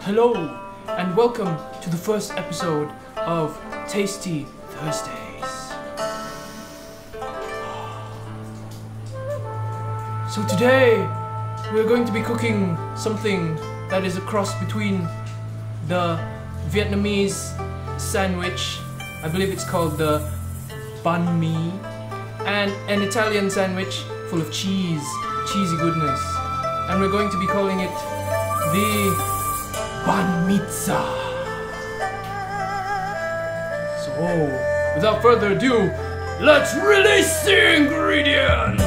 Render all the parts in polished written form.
Hello, and welcome to the first episode of Tasty Thursdays. So today, we're going to be cooking something that is a cross between the Vietnamese sandwich, I believe it's called the Banh Mi, and an Italian sandwich full of cheesy goodness. And we're going to be calling it the Banh Mizza. So, without further ado, let's release the ingredients!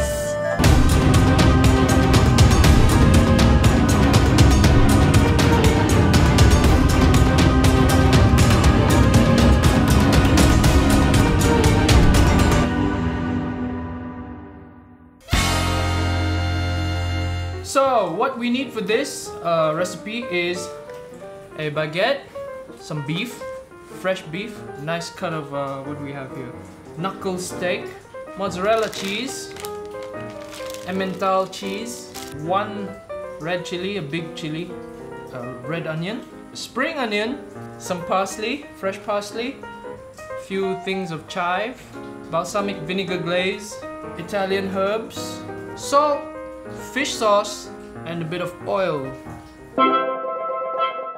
So, what we need for this recipe is a baguette, some beef, fresh beef, nice cut of what do we have here? Knuckle steak, mozzarella cheese, Emmental cheese, one red chili, a big chili, red onion, spring onion, some parsley, fresh parsley, a few things of chive, balsamic vinegar glaze, Italian herbs, salt, fish sauce, and a bit of oil.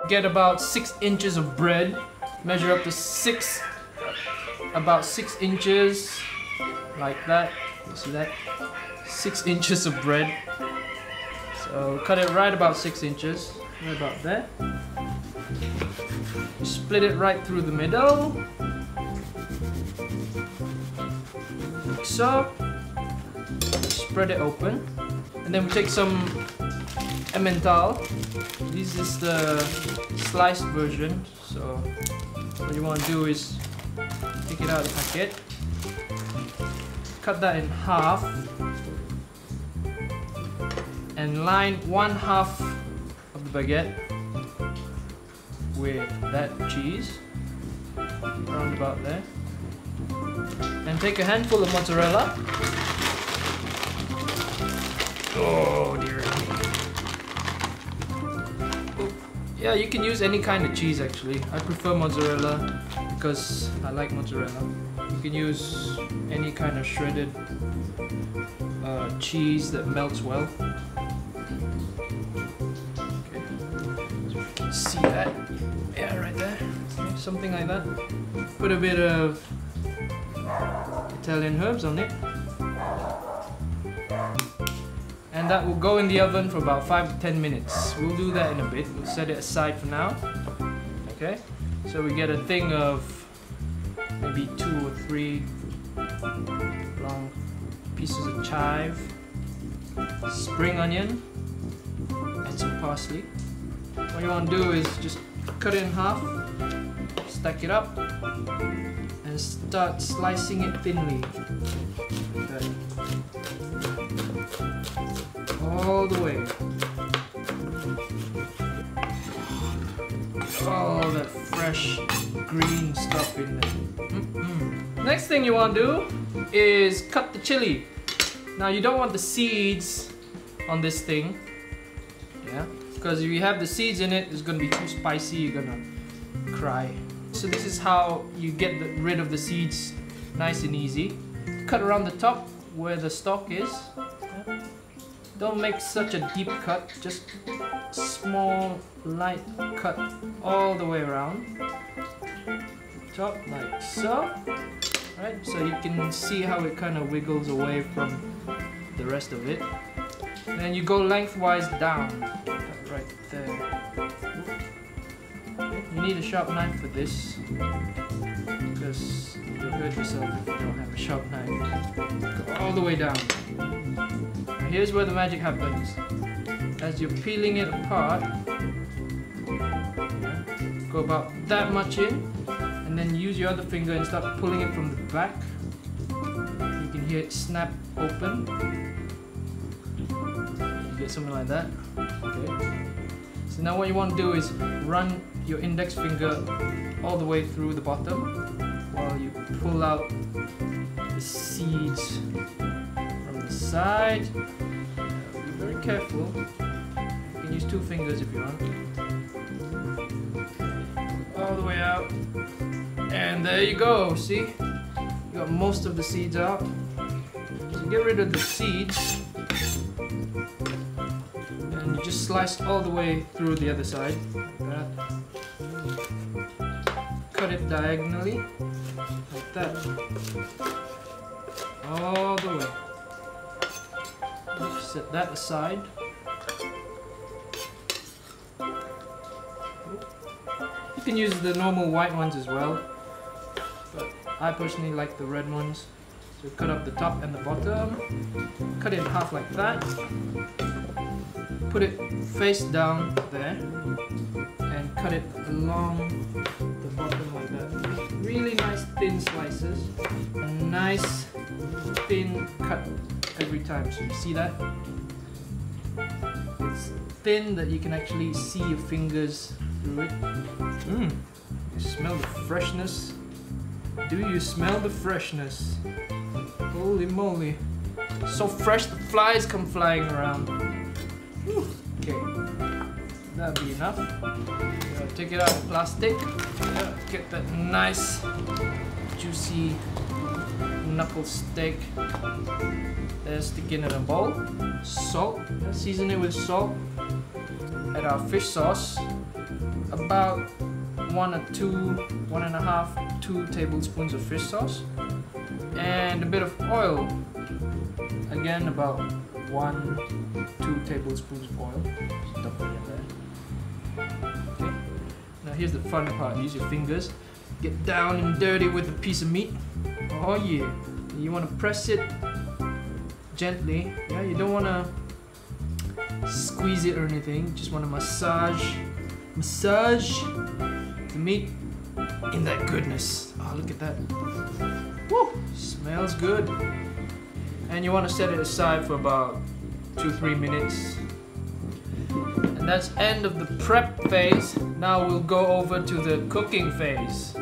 Get about 6 inches of bread. Measure up to about 6 inches, like that. You see that? 6 inches of bread. So cut it right about 6 inches, right about there. Split it right through the middle, like so. Spread it open. And then we take some Emmental. This is the sliced version. So what you want to do is take it out of the packet, cut that in half, and line one half of the baguette with that cheese, around about there. And take a handful of mozzarella. Oh dear. Yeah, you can use any kind of cheese actually. I prefer mozzarella because I like mozzarella. You can use any kind of shredded cheese that melts well. Okay, so you can see that. Yeah, right there. Okay, something like that. Put a bit of Italian herbs on it. And that will go in the oven for about 5 to 10 minutes. We'll do that in a bit. We'll set it aside for now. Okay, so we get a thing of maybe 2 or 3 long pieces of chive, spring onion, and some parsley. What you want to do is just cut it in half, stack it up, and start slicing it thinly. Okay. All the way. All that fresh green stuff in there. Next thing you want to do is cut the chili. Now you don't want the seeds on this thing, yeah, because if you have the seeds in it, it's gonna be too spicy. You're gonna cry. So this is how you get rid of the seeds, nice and easy. Cut around the top where the stalk is. Don't make such a deep cut, just small, light cut all the way around. Top like so. Right, so you can see how it kind of wiggles away from the rest of it. And then you go lengthwise down, right there. Okay. You need a sharp knife for this, because you'll hurt yourself if you don't have a sharp knife. Go all the way down. Here's where the magic happens. As you're peeling it apart, go about that much in, and then use your other finger and start pulling it from the back. You can hear it snap open. You get something like that. Okay. So now what you want to do is run your index finger all the way through the bottom while you pull out the seeds from the side. Be very careful. You can use 2 fingers if you want. out. And there you go, see? You got most of the seeds out. So get rid of the seeds. And you just slice all the way through the other side, like that. Cut it diagonally, like that. All the way. Set that aside. You can use the normal white ones as well, but I personally like the red ones. So cut up the top and the bottom, cut it in half like that, put it face down there, and cut it along the bottom like that. Really nice thin slices, a nice thin cut every time. So you see that? It's thin that you can actually see your fingers through it. You smell the freshness? Do you smell the freshness? Holy moly. So fresh the flies come flying around. Whew. Okay, that'll be enough. Take it out of plastic. Get that nice juicy knuckle steak. Stick it in a bowl. Salt. Season it with salt. Add our fish sauce. About 1.5 tablespoons of fish sauce. And a bit of oil. Again, about 1-2 tablespoons of oil. Just dump it in there. Okay. Now here's the fun part. Use your fingers. Get down and dirty with a piece of meat. Oh yeah. You want to press it gently. Yeah, you don't want to squeeze it or anything. You just want to massage the meat in that goodness. Oh, look at that. Woo! Smells good. And you want to set it aside for about 2-3 minutes. And that's end of the prep phase. Now we'll go over to the cooking phase.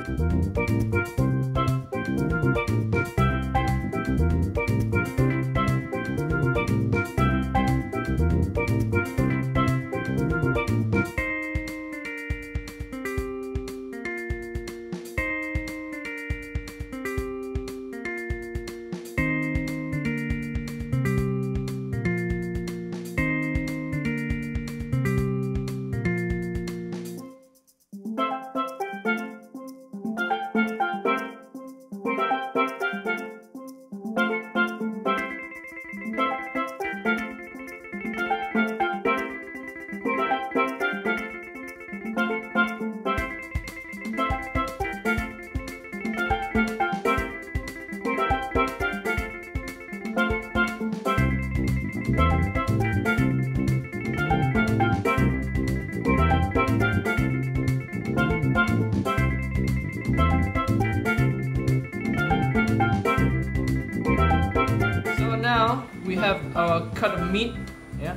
Now we have our cut of meat. Yeah,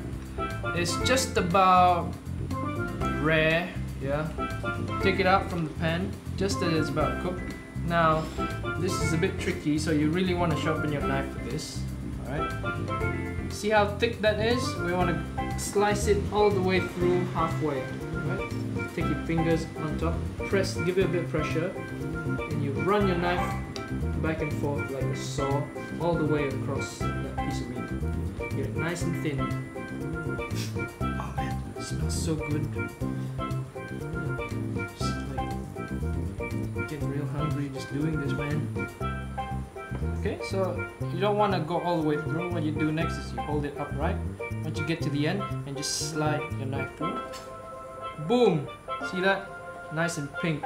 it's just about rare. Yeah, take it out from the pan just as it's about cooked. Now this is a bit tricky, so you really want to sharpen your knife for this. All right, see how thick that is? We want to slice it all the way through halfway. Right? Take your fingers on top, press, give it a bit of pressure, and you run your knife back and forth like a saw all the way across that piece of meat. Get it nice and thin. Oh man, it smells so good. Just like getting real hungry just doing this, man. Okay, so you don't want to go all the way through. What you do next is you hold it upright. Once you get to the end, and just slide your knife through. Boom! See that? Nice and pink.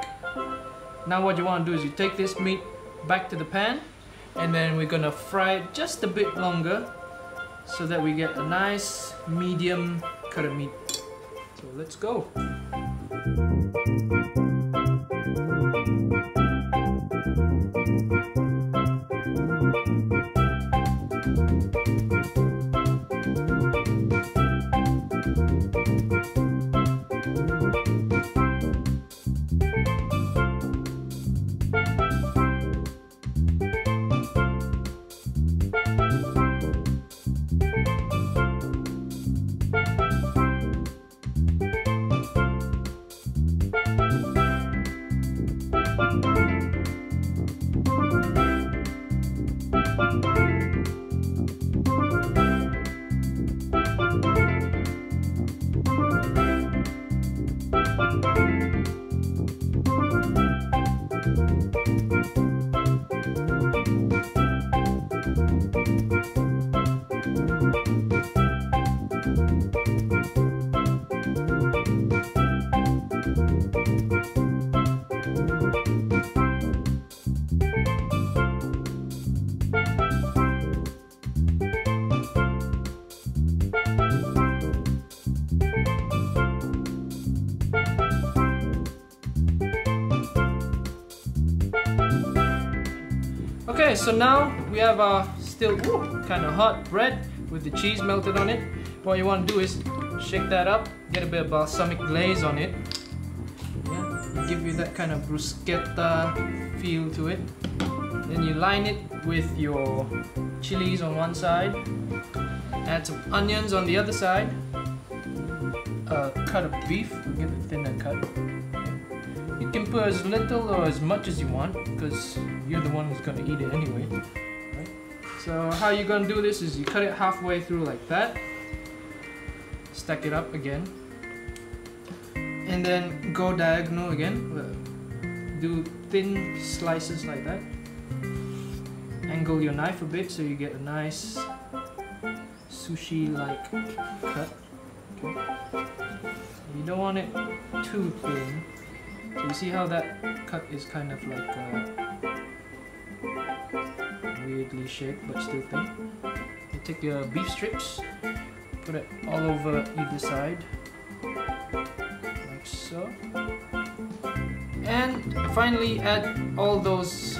Now what you want to do is you take this meat back to the pan, and then we're gonna fry it just a bit longer so that we get a nice medium cut of meat. So let's go. Okay, so now we have our still kind of hot bread with the cheese melted on it. What you want to do is shake that up, get a bit of balsamic glaze on it. Yeah, give you that kind of bruschetta feel to it. Then you line it with your chilies on one side, add some onions on the other side, a cut of beef, give it a thinner cut. You can put as little or as much as you want because you're the one who's going to eat it anyway. Right? So how you're going to do this is you cut it halfway through like that, stack it up again, and then go diagonal again. Do thin slices like that. Angle your knife a bit so you get a nice sushi-like cut. Okay. You don't want it too thin. So you see how that cut is kind of like weirdly shaped but still thin. You take your beef strips, put it all over either side, like so. And finally add all those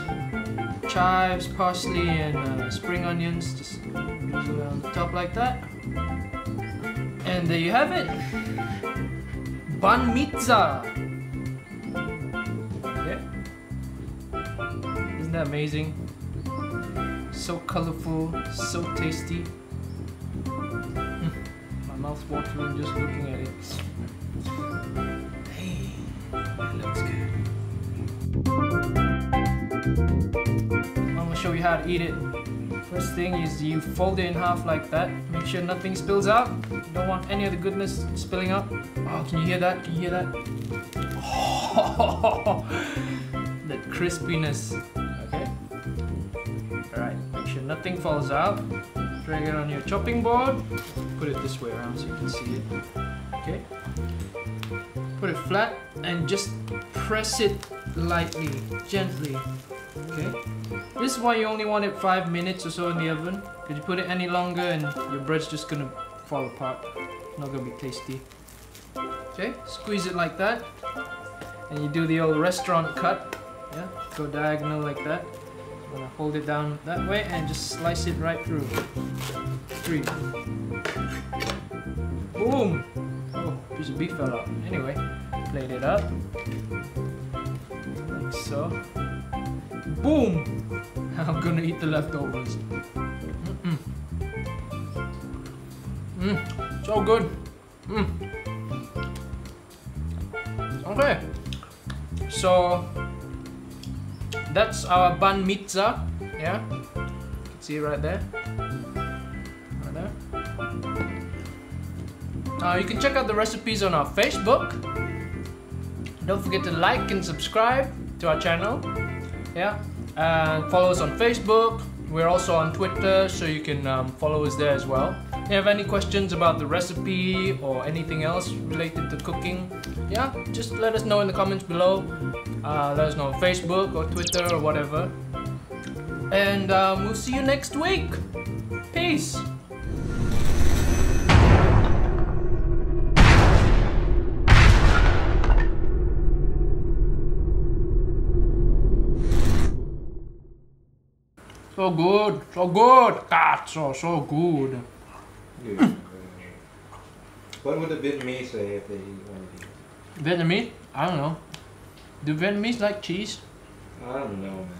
chives, parsley and spring onions, just drizzle on the top like that. And there you have it! Banh Mizza! Isn't that amazing? So colorful, so tasty. My mouth's watering just looking at it. Hey, that looks good. I'm gonna show you how to eat it. First thing is you fold it in half like that. Make sure nothing spills out. You don't want any of the goodness spilling out. Oh, can you hear that? Can you hear that? Oh, that crispiness. Okay. Alright, make sure nothing falls out. Drag it on your chopping board. Put it this way around so you can see it. Okay. Put it flat and just press it lightly, gently. Okay. This is why you only want it 5 minutes or so in the oven. Because you put it any longer and your bread's just gonna fall apart. Not gonna be tasty. Okay, squeeze it like that. And you do the old restaurant cut. Yeah, go diagonal like that. I'm gonna hold it down that way and just slice it right through. 3. Boom! Oh, piece of beef fell out. Anyway, plate it up. Like so. Boom! I'm gonna eat the leftovers. So good. Okay. So that's our Banh Mizza. Yeah, you can see it right there. Right there. You can check out the recipes on our Facebook. Don't forget to like and subscribe to our channel. Yeah, and follow us on Facebook. We're also on Twitter, so you can follow us there as well. If you have any questions about the recipe or anything else related to cooking, yeah, just let us know in the comments below. Let us know on Facebook or Twitter or whatever. And we'll see you next week. Peace. So good, so good. God, so good. Yeah. What would the Vietnamese say if they eat one of these? Vietnamese? I don't know. Do Vietnamese like cheese? I don't know, man.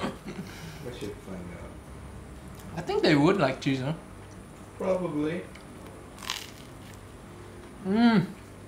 I should find out. I think they would like cheese, huh? Probably. Mmm.